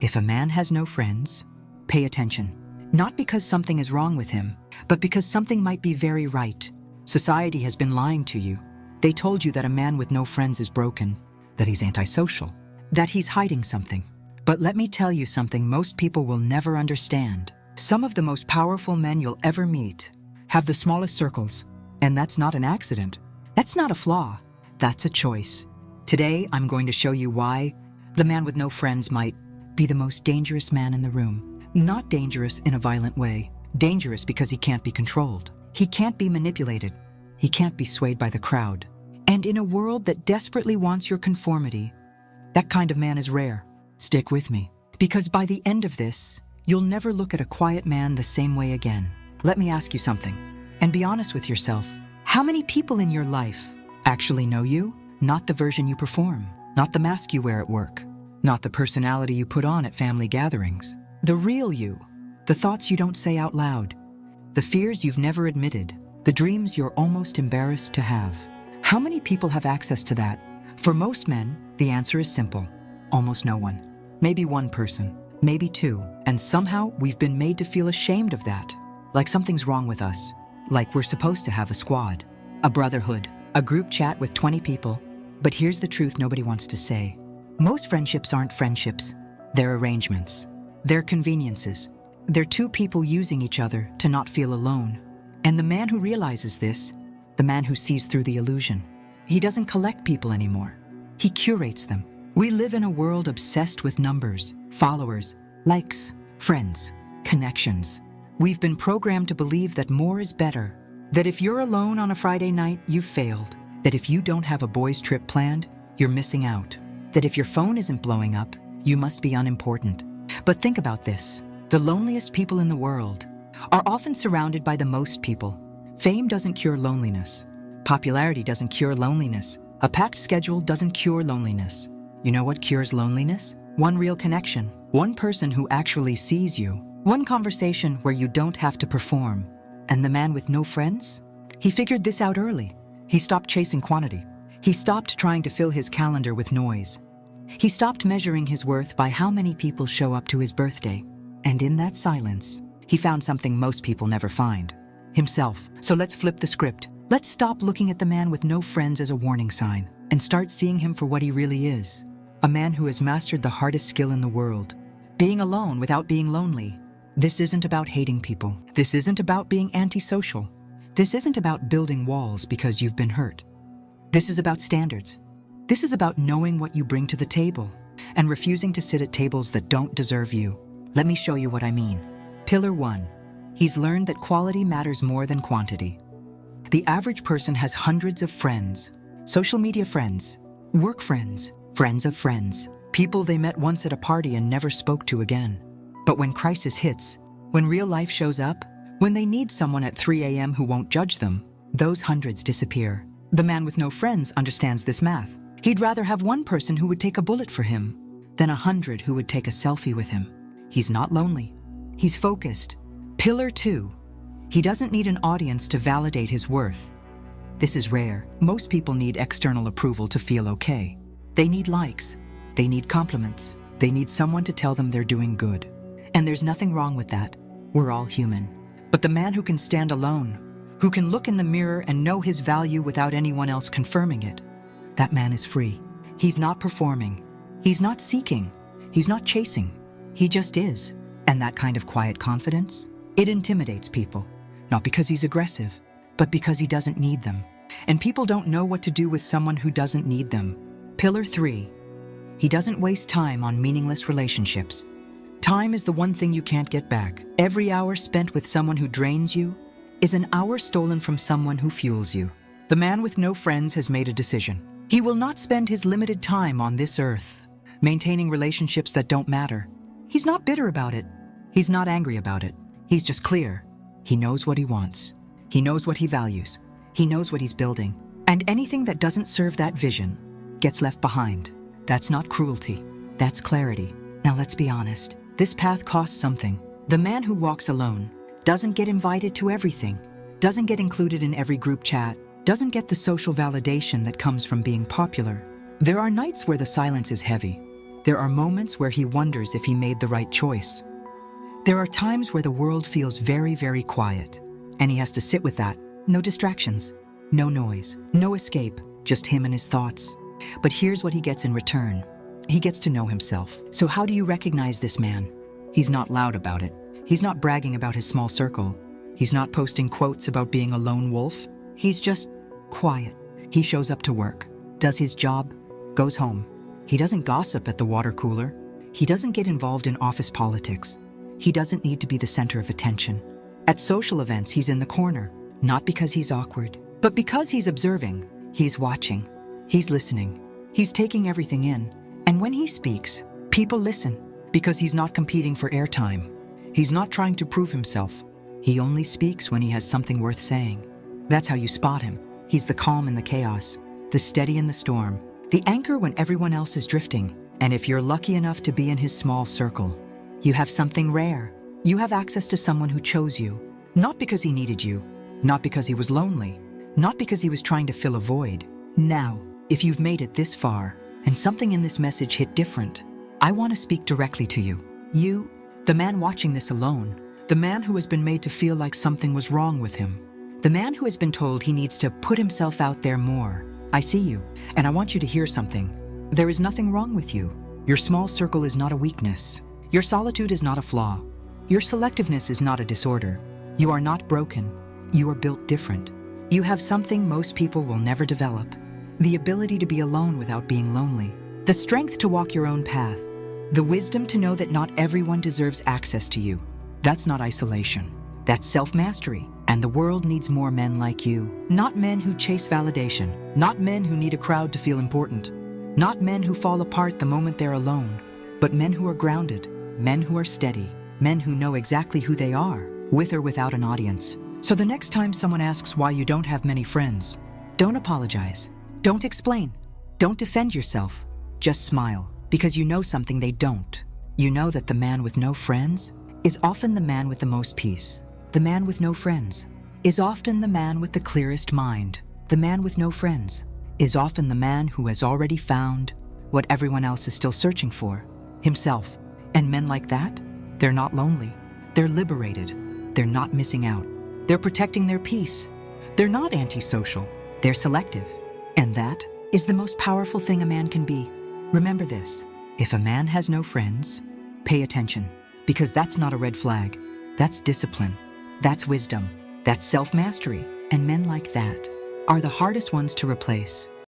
If a man has no friends, pay attention. Not because something is wrong with him, but because something might be very right. Society has been lying to you. They told you that a man with no friends is broken, that he's antisocial, that he's hiding something. But let me tell you something most people will never understand. Some of the most powerful men you'll ever meet have the smallest circles, and that's not an accident. That's not a flaw. That's a choice. Today, I'm going to show you why the man with no friends might be the most dangerous man in the room. Not dangerous in a violent way. Dangerous because he can't be controlled. He can't be manipulated. He can't be swayed by the crowd. And in a world that desperately wants your conformity, that kind of man is rare. Stick with me, because by the end of this, you'll never look at a quiet man the same way again. Let me ask you something, and be honest with yourself. How many people in your life actually know you? Not the version you perform, not the mask you wear at work, not the personality you put on at family gatherings. The real you, the thoughts you don't say out loud, the fears you've never admitted, the dreams you're almost embarrassed to have. How many people have access to that? For most men, the answer is simple. Almost no one. Maybe one person, maybe two. And somehow we've been made to feel ashamed of that. Like something's wrong with us. Like we're supposed to have a squad, a brotherhood, a group chat with 20 people. But here's the truth nobody wants to say. Most friendships aren't friendships. They're arrangements. They're conveniences. They're two people using each other to not feel alone. And the man who realizes this, the man who sees through the illusion, he doesn't collect people anymore. He curates them. We live in a world obsessed with numbers, followers, likes, friends, connections. We've been programmed to believe that more is better, that if you're alone on a Friday night, you've failed, that if you don't have a boys' trip planned, you're missing out, that if your phone isn't blowing up, you must be unimportant. But think about this. The loneliest people in the world are often surrounded by the most people. Fame doesn't cure loneliness. Popularity doesn't cure loneliness. A packed schedule doesn't cure loneliness. You know what cures loneliness? One real connection. One person who actually sees you. One conversation where you don't have to perform. And the man with no friends? He figured this out early. He stopped chasing quantity. He stopped trying to fill his calendar with noise. He stopped measuring his worth by how many people show up to his birthday. And in that silence, he found something most people never find. Himself. So let's flip the script. Let's stop looking at the man with no friends as a warning sign and start seeing him for what he really is. A man who has mastered the hardest skill in the world. Being alone without being lonely. This isn't about hating people. This isn't about being antisocial. This isn't about building walls because you've been hurt. This is about standards. This is about knowing what you bring to the table and refusing to sit at tables that don't deserve you. Let me show you what I mean. Pillar 1. He's learned that quality matters more than quantity. The average person has hundreds of friends. Social media friends, work friends, friends of friends, people they met once at a party and never spoke to again. But when crisis hits, when real life shows up, when they need someone at 3 a.m. who won't judge them, those hundreds disappear. The man with no friends understands this math. He'd rather have one person who would take a bullet for him than 100 who would take a selfie with him. He's not lonely. He's focused. Pillar 2. He doesn't need an audience to validate his worth. This is rare. Most people need external approval to feel okay. They need likes. They need compliments. They need someone to tell them they're doing good. And there's nothing wrong with that. We're all human. But the man who can stand alone, who can look in the mirror and know his value without anyone else confirming it, that man is free. He's not performing. He's not seeking. He's not chasing. He just is. And that kind of quiet confidence, it intimidates people. Not because he's aggressive, but because he doesn't need them. And people don't know what to do with someone who doesn't need them. Pillar 3. He doesn't waste time on meaningless relationships. Time is the one thing you can't get back. Every hour spent with someone who drains you is an hour stolen from someone who fuels you. The man with no friends has made a decision. He will not spend his limited time on this earth maintaining relationships that don't matter. He's not bitter about it. He's not angry about it. He's just clear. He knows what he wants. He knows what he values. He knows what he's building. And anything that doesn't serve that vision gets left behind. That's not cruelty. That's clarity. Now let's be honest. This path costs something. The man who walks alone doesn't get invited to everything, doesn't get included in every group chat, doesn't get the social validation that comes from being popular. There are nights where the silence is heavy. There are moments where he wonders if he made the right choice. There are times where the world feels very, very quiet, and he has to sit with that. No distractions, no noise, no escape, just him and his thoughts. But here's what he gets in return. He gets to know himself. So how do you recognize this man? He's not loud about it. He's not bragging about his small circle. He's not posting quotes about being a lone wolf. He's just quiet. He shows up to work, does his job, goes home. He doesn't gossip at the water cooler. He doesn't get involved in office politics. He doesn't need to be the center of attention. At social events, he's in the corner, not because he's awkward, but because he's observing. He's watching. He's listening. He's taking everything in. And when he speaks, people listen because he's not competing for airtime. He's not trying to prove himself. He only speaks when he has something worth saying. That's how you spot him. He's the calm in the chaos, the steady in the storm, the anchor when everyone else is drifting. And if you're lucky enough to be in his small circle, you have something rare. You have access to someone who chose you, not because he needed you, not because he was lonely, not because he was trying to fill a void. Now, if you've made it this far, and something in this message hit different, I want to speak directly to you. You, the man watching this alone, the man who has been made to feel like something was wrong with him, the man who has been told he needs to put himself out there more. I see you, and I want you to hear something. There is nothing wrong with you. Your small circle is not a weakness. Your solitude is not a flaw. Your selectiveness is not a disorder. You are not broken. You are built different. You have something most people will never develop. The ability to be alone without being lonely. The strength to walk your own path. The wisdom to know that not everyone deserves access to you. That's not isolation. That's self-mastery. And the world needs more men like you. Not men who chase validation. Not men who need a crowd to feel important. Not men who fall apart the moment they're alone. But men who are grounded. Men who are steady. Men who know exactly who they are, with or without an audience. So the next time someone asks why you don't have many friends, don't apologize. Don't explain. Don't defend yourself. Just smile, because you know something they don't. You know that the man with no friends is often the man with the most peace. The man with no friends is often the man with the clearest mind. The man with no friends is often the man who has already found what everyone else is still searching for, himself. And men like that, they're not lonely. They're liberated. They're not missing out. They're protecting their peace. They're not antisocial. They're selective. And that is the most powerful thing a man can be. Remember this. If a man has no friends, pay attention, because that's not a red flag. That's discipline. That's wisdom. That's self-mastery. And men like that are the hardest ones to replace.